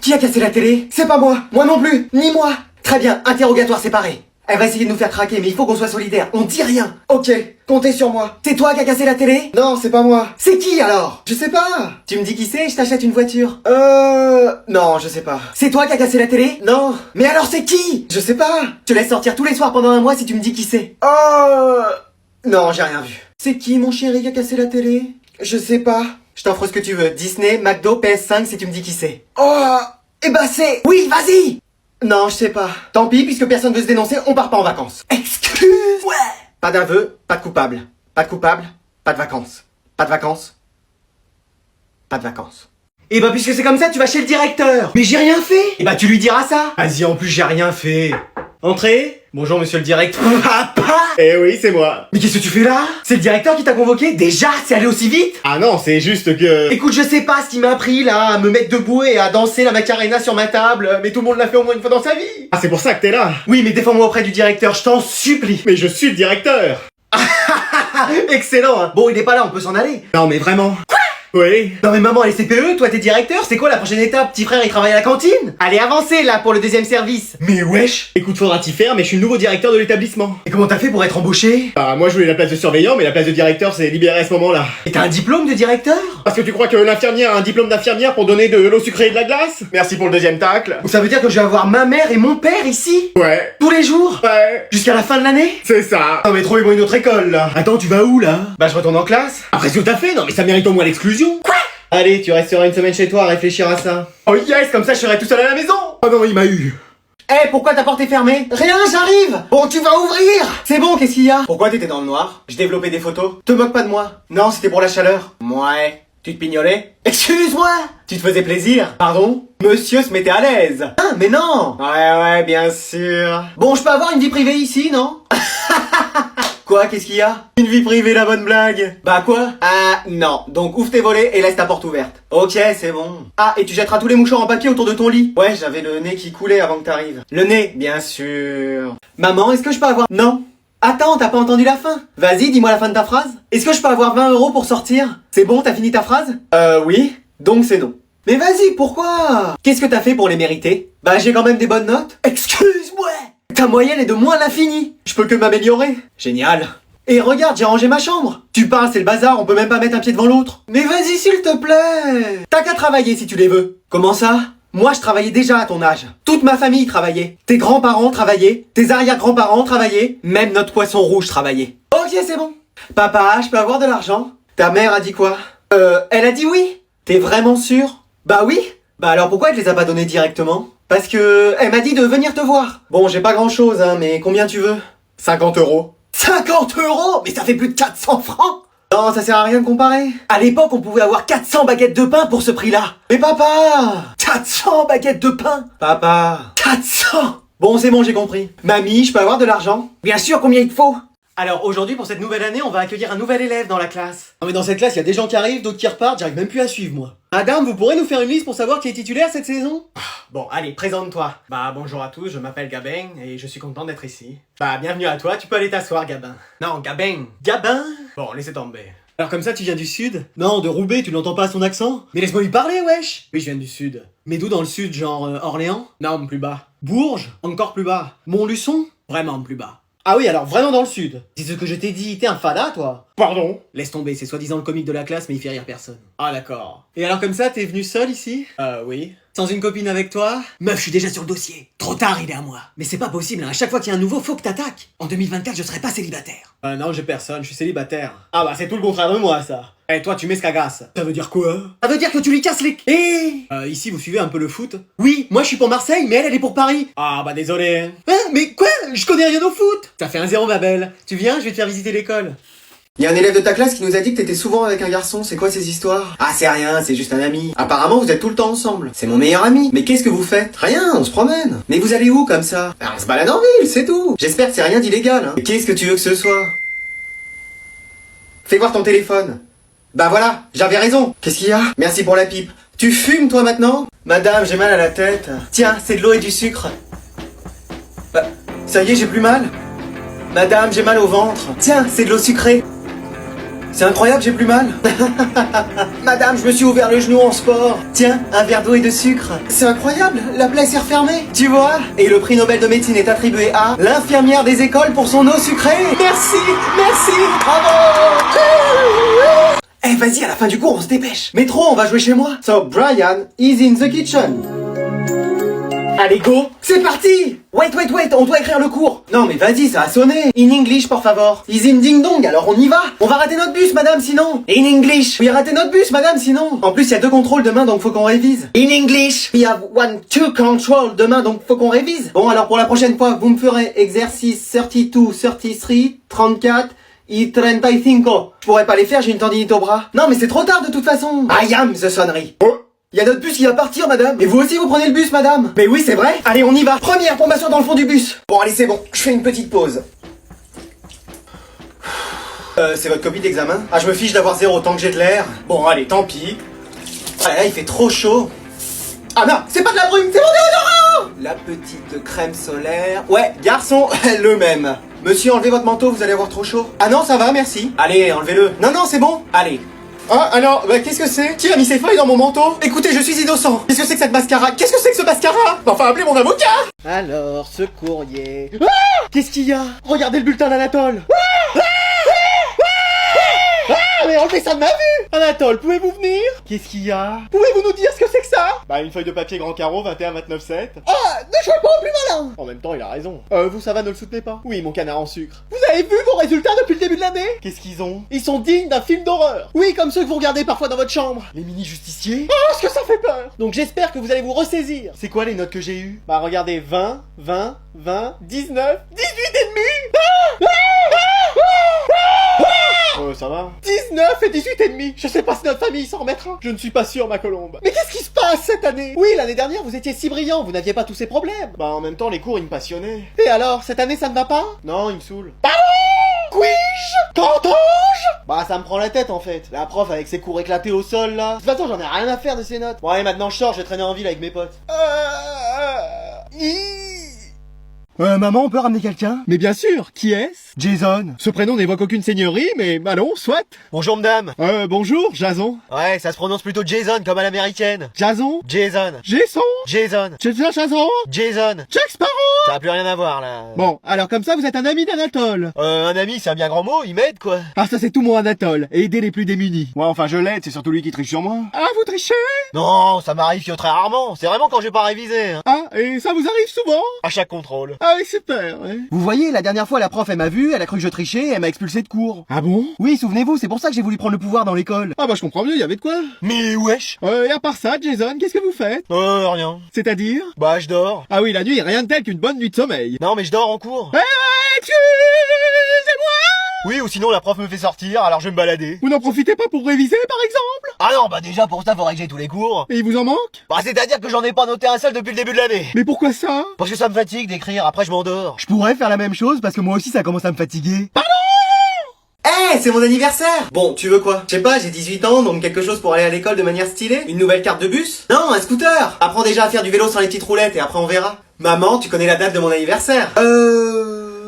Qui a cassé la télé? C'est pas moi. Moi non plus. Ni moi. Très bien, interrogatoire séparé. Elle va essayer de nous faire craquer, mais il faut qu'on soit solidaires. On dit rien. Ok, comptez sur moi. C'est toi qui as cassé la télé? Non, c'est pas moi. C'est qui alors? Je sais pas. Tu me dis qui c'est, je t'achète une voiture. Non, je sais pas. C'est toi qui as cassé la télé? Non. Mais alors c'est qui? Je sais pas. Je te laisse sortir tous les soirs pendant un mois si tu me dis qui c'est. Non, j'ai rien vu. C'est qui mon chéri qui a cassé la télé? Je sais pas. Je t'offre ce que tu veux. Disney, McDo, PS5 si tu me dis qui c'est. Eh bah c'est... Oui, vas-y. Non, je sais pas. Tant pis, puisque personne veut se dénoncer, on part pas en vacances. Excuse. Ouais. Pas d'aveu, pas de coupable. Pas de coupable, pas de vacances. Pas de vacances. Pas de vacances. Et bah puisque c'est comme ça, tu vas chez le directeur. Mais j'ai rien fait. Et bah tu lui diras ça. Vas-y, en plus j'ai rien fait. Entrez. Bonjour monsieur le directeur. Papa. Eh oui, c'est moi. Mais qu'est-ce que tu fais là? C'est le directeur qui t'a convoqué? Déjà? C'est allé aussi vite? Ah non, c'est juste que... Écoute, je sais pas ce qui m'a appris là, à me mettre debout et à danser la Macarena sur ma table, mais tout le monde l'a fait au moins une fois dans sa vie. Ah, c'est pour ça que t'es là. Oui, mais défends-moi auprès du directeur, je t'en supplie. Mais je suis le directeur. Excellent, hein. Bon, il est pas là, on peut s'en aller. Non, mais vraiment. Quoi? Oui. Non mais maman, elle est CPE, toi t'es directeur, c'est quoi la prochaine étape? Petit frère il travaille à la cantine? Allez, avancez là pour le deuxième service. Mais wesh. Écoute, faudra t'y faire, mais je suis le nouveau directeur de l'établissement. Et comment t'as fait pour être embauché? Bah, moi je voulais la place de surveillant, mais la place de directeur s'est libérée à ce moment-là. Et t'as un diplôme de directeur? Parce que tu crois que l'infirmière a un diplôme d'infirmière pour donner de l'eau sucrée et de la glace? Merci pour le deuxième tacle. Donc ça veut dire que je vais avoir ma mère et mon père ici? Ouais. Tous les jours? Ouais. Jusqu'à la fin de l'année? C'est ça. Non mais trouvez-moi une autre école là. Attends, tu vas où là? Bah je retourne en classe. Après ce que t'as fait, non mais ça mérite au moins l'exclusion. Quoi? Allez, tu resteras une semaine chez toi à réfléchir à ça. Oh yes, comme ça je serai tout seul à la maison. Oh non, il m'a eu. Eh, pourquoi ta porte est fermée? Rien, j'arrive. Bon, tu vas ouvrir. C'est bon, qu'est-ce qu'il y a? Pourquoi t'étais dans le noir? Je développais des photos. Te moque pas de moi. Non, c'était pour la chaleur. Ouais. Tu te pignolais? Excuse-moi. Tu te faisais plaisir? Pardon? Monsieur se mettait à l'aise. Ah, mais non. Ouais, bien sûr. Bon, je peux avoir une vie privée ici, non? Quoi, qu'est-ce qu'il y a? Une vie privée, la bonne blague. Bah quoi? Ah non, donc ouvre tes volets et laisse ta porte ouverte. Ok, c'est bon. Ah, et tu jetteras tous les mouchoirs en papier autour de ton lit. Ouais, j'avais le nez qui coulait avant que t'arrives. Le nez, bien sûr. Maman, est-ce que je peux avoir... Non. Attends, t'as pas entendu la fin? Vas-y, dis-moi la fin de ta phrase. Est-ce que je peux avoir 20 € pour sortir? C'est bon, t'as fini ta phrase? Oui. Donc c'est non. Mais vas-y, pourquoi? Qu'est-ce que t'as fait pour les mériter? Bah j'ai quand même des bonnes notes. Excuse-moi. Ta moyenne est de moins l'infini. Je peux que m'améliorer. Génial. Et regarde, j'ai rangé ma chambre. Tu parles, c'est le bazar, on peut même pas mettre un pied devant l'autre. Mais vas-y, s'il te plaît. T'as qu'à travailler si tu les veux. Comment ça? Moi, je travaillais déjà à ton âge. Toute ma famille travaillait. Tes grands-parents travaillaient. Tes arrière-grands-parents travaillaient. Même notre poisson rouge travaillait. Ok, c'est bon. Papa, je peux avoir de l'argent? Ta mère a dit quoi? Elle a dit oui. T'es vraiment sûr? Bah oui. Bah alors pourquoi elle te les a pas donnés directement? Parce que elle m'a dit de venir te voir. Bon, j'ai pas grand chose, hein, mais combien tu veux? 50 €. 50 €? Mais ça fait plus de 400 francs! Non, ça sert à rien de comparer. À l'époque, on pouvait avoir 400 baguettes de pain pour ce prix-là. Mais papa! 400 baguettes de pain! Papa! 400! Bon, c'est bon, j'ai compris. Mamie, je peux avoir de l'argent? Bien sûr, combien il te faut? Alors aujourd'hui, pour cette nouvelle année, on va accueillir un nouvel élève dans la classe. Non mais dans cette classe, il y a des gens qui arrivent, d'autres qui repartent, j'arrive même plus à suivre moi. Madame, vous pourrez nous faire une liste pour savoir qui est titulaire cette saison? Bon, allez, présente-toi. Bah bonjour à tous, je m'appelle Gabin et je suis content d'être ici. Bah bienvenue à toi, tu peux aller t'asseoir Gabin. Non, Gabin. Gabin? Bon, laissez tomber. Alors comme ça, tu viens du sud? Non, de Roubaix, tu n'entends pas son accent? Mais laisse-moi lui parler, wesh! Oui, je viens du sud. Mais d'où dans le sud, genre Orléans? Non, plus bas. Bourges? Encore plus bas. Montluçon? Vraiment plus bas. Ah oui, alors vraiment dans le sud. C'est ce que je t'ai dit, t'es un fada, toi? Pardon? Laisse tomber, c'est soi-disant le comique de la classe, mais il fait rire personne. Ah d'accord. Et alors comme ça, t'es venu seul ici? Oui. Sans une copine avec toi? Meuf, je suis déjà sur le dossier. Trop tard, il est à moi. Mais c'est pas possible, hein. À chaque fois qu'il y a un nouveau, faut que t'attaques. En 2024, je serai pas célibataire. Non, j'ai personne, je suis célibataire. Ah bah c'est tout le contraire de moi, ça. Eh, toi, tu m'escagasses. Ça veut dire quoi? Ça veut dire que tu lui casses les... ici, vous suivez un peu le foot? Oui, moi je suis pour Marseille, mais elle est pour Paris. Ah bah désolé. Hein, mais quoi? Je connais rien au foot. Ça fait 1-0, ma belle. Tu viens, je vais te faire visiter l'école. Il y a un élève de ta classe qui nous a dit que t'étais souvent avec un garçon, c'est quoi ces histoires? Ah c'est rien, c'est juste un ami. Apparemment vous êtes tout le temps ensemble. C'est mon meilleur ami. Mais qu'est-ce que vous faites? Rien, on se promène. Mais vous allez où comme ça? Ah, on se balade en ville, c'est tout. J'espère que c'est rien d'illégal, hein. Et qu'est-ce que tu veux que ce soit? Fais voir ton téléphone. Bah voilà, j'avais raison. Qu'est-ce qu'il y a? Merci pour la pipe. Tu fumes toi maintenant? Madame, j'ai mal à la tête. Tiens, c'est de l'eau et du sucre. Bah, ça y est, j'ai plus mal. Madame, j'ai mal au ventre. Tiens, c'est de l'eau sucrée. C'est incroyable, j'ai plus mal. Madame, je me suis ouvert le genou en sport. Tiens, un verre d'eau et de sucre. C'est incroyable, la plaie s'est refermée. Tu vois? Et le prix Nobel de médecine est attribué à l'infirmière des écoles pour son eau sucrée. Merci, merci, bravo. Eh, vas-y, à la fin du cours, on se dépêche. Métro, on va jouer chez moi. So, Brian is in the kitchen. Allez, go. C'est parti. Wait, on doit écrire le cours. Non, mais vas-y, ça a sonné. In English, por favor. Is in ding dong, alors on y va. On va rater notre bus, madame, sinon. In English. Oui, rater notre bus, madame, sinon. En plus, il y a 2 contrôles demain, donc faut qu'on révise. In English. We have 2 control demain, donc faut qu'on révise. Bon, alors pour la prochaine fois, vous me ferez exercice 32, 33, 34... et 35. Je pourrais pas les faire, j'ai une tendinite au bras. Non, mais c'est trop tard de toute façon. I am the sonnerie. Oh. Il y a notre bus qui va partir, madame. Et vous aussi, vous prenez le bus, madame. Mais oui, c'est vrai. Allez, on y va. Première pour m'asseoir dans le fond du bus. Bon, allez, c'est bon. Je fais une petite pause. C'est votre copie d'examen? Ah, je me fiche d'avoir 0 tant que j'ai de l'air. Bon, allez, tant pis. Ah là, il fait trop chaud. Ah non, c'est pas de la brume, c'est mon déodorant. La petite crème solaire. Ouais, garçon, le même. Monsieur, enlevez votre manteau, vous allez avoir trop chaud. Ah non, ça va, merci. Allez, enlevez-le. Non, non, c'est bon. Allez. Ah, alors, bah, qu'est-ce que c'est? Qui a mis ses feuilles dans mon manteau? Écoutez, je suis innocent. Qu'est-ce que c'est que cette mascara? Qu'est-ce que c'est que ce mascara? Enfin, appelez mon avocat. Alors, ce courrier... Ah, qu'est-ce qu'il y a? Regardez le bulletin d'Anatole. Mais enlevez ça de ma vue! Anatole, pouvez-vous venir? Qu'est-ce qu'il y a? Pouvez-vous nous dire ce que c'est que ça? Bah, une feuille de papier grand carreau, 21-29-7. Ah, ne jouez pas au plus malin! En même temps, il a raison. Vous, ça va, ne le soutenez pas? Oui, mon canard en sucre. Vous avez vu vos résultats depuis le début de l'année? Qu'est-ce qu'ils ont? Ils sont dignes d'un film d'horreur! Oui, comme ceux que vous regardez parfois dans votre chambre! Les mini-justiciers? Oh, ce que ça fait peur! Donc j'espère que vous allez vous ressaisir! C'est quoi les notes que j'ai eues? Bah regardez, 20, 20, 20, 19, 18 et demi! Ça va? 19 et 18 et demi! Je sais pas si notre famille s'en remettra! Je ne suis pas sûr, ma colombe. Mais qu'est-ce qui se passe cette année? Oui, l'année dernière, vous étiez si brillant, vous n'aviez pas tous ces problèmes! Bah, en même temps, les cours, ils me passionnaient. Et alors, cette année, ça ne va pas? Non, ils me saoulent. Couige? Qu'entends-je? Bah, ça me prend la tête, en fait. La prof avec ses cours éclatés au sol, là. De toute façon, j'en ai rien à faire de ces notes. Bon, allez, maintenant je sors, je vais traîner en ville avec mes potes. Maman, on peut ramener quelqu'un? Mais bien sûr, qui est-ce? Jason. Ce prénom n'évoque aucune seigneurie, mais allons, soit. Bonjour, madame. Bonjour, Jason. Ouais, ça se prononce plutôt Jason, comme à l'américaine. Jason? Jason. Jason? Jason. Jason? Jason. Jack Sparrow? Ça n'a plus rien à voir, là. Bon, alors comme ça, vous êtes un ami d'Anatole. Un ami, c'est un bien grand mot, il m'aide, quoi. Ah, ça c'est tout mon Anatole, aider les plus démunis. Ouais, enfin, je l'aide, c'est surtout lui qui triche sur moi. Ah, vous trichez? Non, ça m'arrive que très rarement. C'est vraiment quand j'ai pas révisé, hein. Ah, et ça vous arrive souvent? À chaque contrôle. Ah oui, super, ouais. Vous voyez, la dernière fois, la prof, elle m'a vu, elle a cru que je trichais et elle m'a expulsé de cours. Ah bon? Oui, souvenez-vous, c'est pour ça que j'ai voulu prendre le pouvoir dans l'école. Ah bah je comprends mieux, il y avait de quoi. Mais wesh. Et à part ça, Jason, qu'est-ce que vous faites? Rien. C'est-à-dire? Bah, je dors. Ah oui, la nuit, rien de tel qu'une bonne nuit de sommeil. Non, mais je dors en cours. Excusez-moi! Oui, ou sinon la prof me fait sortir, alors je vais me balader. Vous n'en profitez pas pour réviser, par exemple? Ah non, bah déjà pour ça, faudrait que j'aie tous les cours. Et il vous en manque? Bah, c'est-à-dire que j'en ai pas noté un seul depuis le début de l'année. Mais pourquoi ça? Parce que ça me fatigue d'écrire, après je m'endors. Je pourrais faire la même chose parce que moi aussi ça commence à me fatiguer. Eh, c'est mon anniversaire! Bon, tu veux quoi? Je sais pas, j'ai 18 ans, donc quelque chose pour aller à l'école de manière stylée? Une nouvelle carte de bus? Non, un scooter! Apprends déjà à faire du vélo sans les petites roulettes et après on verra. Maman, tu connais la date de mon anniversaire?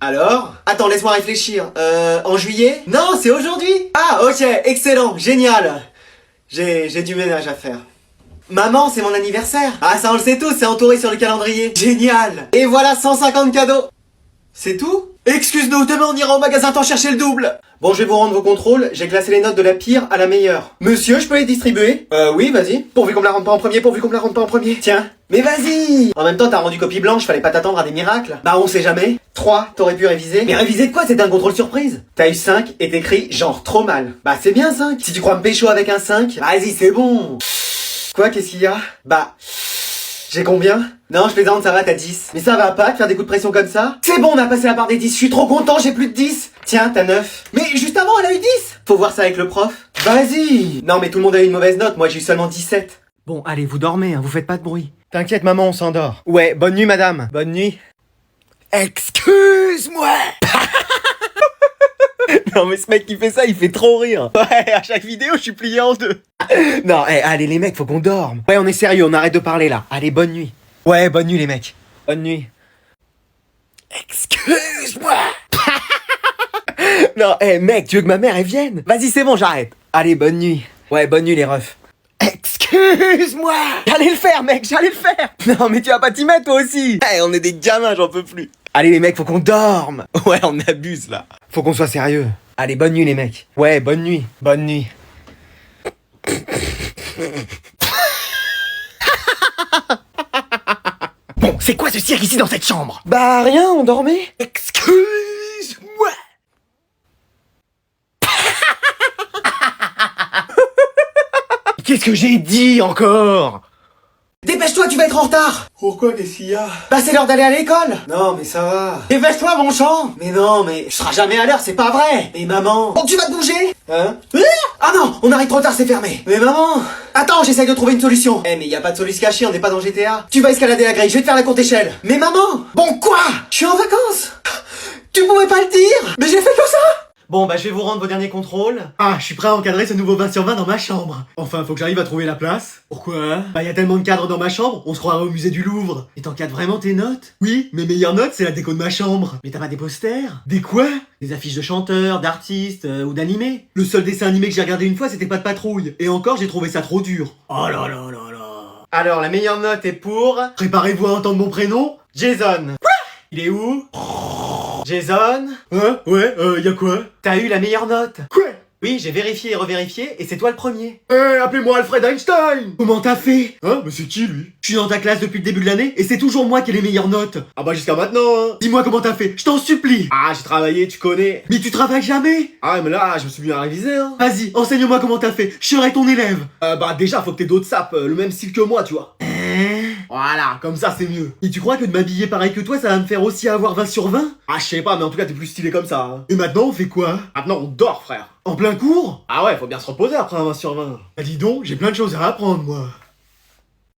Alors? Attends, laisse-moi réfléchir. En juillet? Non, c'est aujourd'hui! Ah, ok, excellent, génial! J'ai du ménage à faire. Maman, c'est mon anniversaire! Ah, ça on le sait tous, c'est entouré sur le calendrier. Génial! Et voilà 150 cadeaux! C'est tout? Excuse-nous, demain on ira au magasin t'en chercher le double. Bon, je vais vous rendre vos contrôles, j'ai classé les notes de la pire à la meilleure. Monsieur, je peux les distribuer? Oui, vas-y. Pourvu qu'on me la rende pas en premier, pourvu qu'on me la rende pas en premier. Tiens. Mais vas-y! En même temps, t'as rendu copie blanche, fallait pas t'attendre à des miracles. Bah, on sait jamais. 3, t'aurais pu réviser. Mais réviser de quoi? C'était un contrôle surprise. T'as eu 5 et t'écris genre trop mal. Bah, c'est bien 5. Si tu crois me pécho avec un 5, vas-y, c'est bon. Quoi, qu'est-ce qu'il y a? Bah... J'ai combien? Non, je plaisante, ça va, t'as 10. Mais ça va pas de faire des coups de pression comme ça? C'est bon, on a passé la barre des 10, je suis trop content, j'ai plus de 10. Tiens, t'as 9. Mais juste avant, elle a eu 10. Faut voir ça avec le prof. Vas-y. Non, mais tout le monde a eu une mauvaise note, moi j'ai eu seulement 17. Bon, allez, vous dormez, hein, vous faites pas de bruit. T'inquiète, maman, on s'endort. Ouais, bonne nuit, madame. Bonne nuit. Excuse-moi. Non mais ce mec qui fait ça, il fait trop rire. Ouais, à chaque vidéo, je suis plié en deux. Non, allez les mecs, faut qu'on dorme. Ouais, on est sérieux, on arrête de parler là. Allez, bonne nuit. Ouais, bonne nuit les mecs. Bonne nuit. Excuse-moi. Non, mec, tu veux que ma mère, elle vienne? Vas-y, c'est bon, j'arrête. Allez, bonne nuit. Ouais, bonne nuit, les refs. Excuse-moi! J'allais le faire, mec, j'allais le faire! Non, mais tu vas pas t'y mettre, toi aussi! On est des gamins, j'en peux plus. Allez, les mecs, faut qu'on dorme! Ouais, on abuse, là. Faut qu'on soit sérieux. Allez, bonne nuit, les mecs. Ouais, bonne nuit. Bonne nuit. Bon, c'est quoi ce cirque ici dans cette chambre? Bah, rien, on dormait. Excuse-moi! Qu'est-ce que j'ai dit encore? Dépêche-toi, tu vas être en retard. Pourquoi, qu'est-ce qu'il y a? Bah c'est l'heure d'aller à l'école. Non mais ça va. Dépêche-toi mon champ. Mais non mais je serai jamais à l'heure, c'est pas vrai. Mais maman. Bon tu vas te bouger. Hein? Ah non, on arrive trop tard, c'est fermé. Mais maman. Attends, j'essaye de trouver une solution. Mais y a pas de solution cachée, on n'est pas dans GTA. Tu vas escalader la grille, je vais te faire la courte échelle. Mais maman. Bon quoi? Je suis en vacances. Tu pouvais pas le dire. Mais j'ai fait que ça. Bon, bah je vais vous rendre vos derniers contrôles. Ah, je suis prêt à encadrer ce nouveau 20 sur 20 dans ma chambre. Enfin, faut que j'arrive à trouver la place. Pourquoi? Bah y a tellement de cadres dans ma chambre, on se croirait au musée du Louvre. Et t'encadres vraiment tes notes? Oui, mes meilleures notes, c'est la déco de ma chambre. Mais t'as pas des posters? Des quoi? Des affiches de chanteurs, d'artistes ou d'animés. Le seul dessin animé que j'ai regardé une fois, c'était Pas de patrouille. Et encore, j'ai trouvé ça trop dur. Oh là là là là. Alors, la meilleure note est pour... Préparez-vous à entendre mon prénom, Jason. Quoi? Il est où? Jason? Hein? Ouais, y'a quoi? T'as eu la meilleure note. Quoi? Oui, j'ai vérifié et revérifié, et c'est toi le premier. Appelez-moi Alfred Einstein. Comment t'as fait? Hein? Mais c'est qui, lui? Je suis dans ta classe depuis le début de l'année, et c'est toujours moi qui ai les meilleures notes. Ah bah jusqu'à maintenant, hein. Dis-moi comment t'as fait, je t'en supplie. Ah, j'ai travaillé, tu connais. Mais tu travailles jamais? Ah, mais là, je me suis mis à réviser, hein. Vas-y, enseigne-moi comment t'as fait, je serai ton élève. Bah déjà, faut que t'aies d'autres sapes, le même style que moi, tu vois. Voilà, comme ça c'est mieux. Et tu crois que de m'habiller pareil que toi, ça va me faire aussi avoir 20 sur 20? Ah, je sais pas, mais en tout cas, t'es plus stylé comme ça, hein. Et maintenant, on fait quoi? Maintenant, on dort, frère. En plein cours? Ah ouais, faut bien se reposer après un 20 sur 20. Bah dis donc, j'ai plein de choses à apprendre, moi.